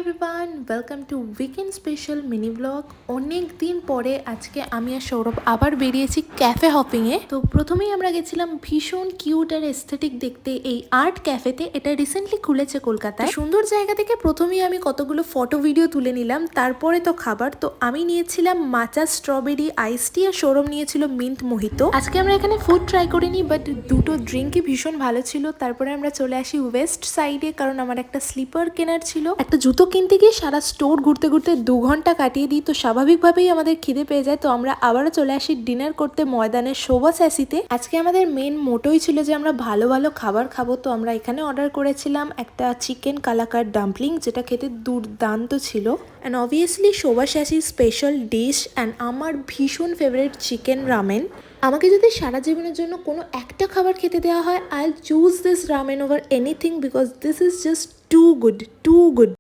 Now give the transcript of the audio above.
Everyone, welcome to weekend special mini blog. অনেক দিন পরে আজকে আমি আর সৌরভ আবার বেরিয়েছি ক্যাফে হপিংয়ে। তো প্রথমেই আমরা গেছিলাম ভীষণ কিউট আর এস্থেটিক দেখতে এই আর্ট ক্যাফেতে। এটা রিসেন্টলি খুলেছে কলকাতায়। সুন্দর জায়গা থেকে প্রথমেই আমি কতগুলো ফটো ভিডিও তুলে নিলাম, তারপরে তো খাবার। তো আমি নিয়েছিলাম মাচা স্ট্রবেরি আইস টি আর সৌরভ নিয়েছিল মিন্ট মোহিতো। আজকে আমরা এখানে ফুড ট্রাই করিনি, বাট দুটো ড্রিঙ্কই ভীষণ ভালো ছিল। তারপরে আমরা চলে আসি ওয়েস্ট সাইডে, কারণ আমার একটা স্লিপার কেনার ছিল। একটা জুতো কিনতে গিয়ে সারা স্টোর ঘুরতে ঘুরতে 2 ঘন্টা কাটিয়ে দিই। তো স্বাভাবিকভাবেই আমাদের খিদে পেয়ে যায়। তো আমরা আবারও চলে আসি ডিনার করতে ময়দানের শোভা স্যাসিতে। আজকে আমাদের মেন মোটোই ছিল যে আমরা ভালো ভালো খাবার খাবো। তো আমরা এখানে অর্ডার করেছিলাম একটা চিকেন কালাকার ডাম্পলিং, যেটা খেতে দুর্দান্ত ছিল। অ্যান্ড অবভিয়াসলি শোভা স্যাসির স্পেশাল ডিশ অ্যান্ড আমার ভীষণ ফেভারিট চিকেন রামেন। আমাকে যদি সারা জীবনের জন্য কোনো একটা খাবার খেতে দেওয়া হয়, I will choose this ramen over anything, because this is just too good.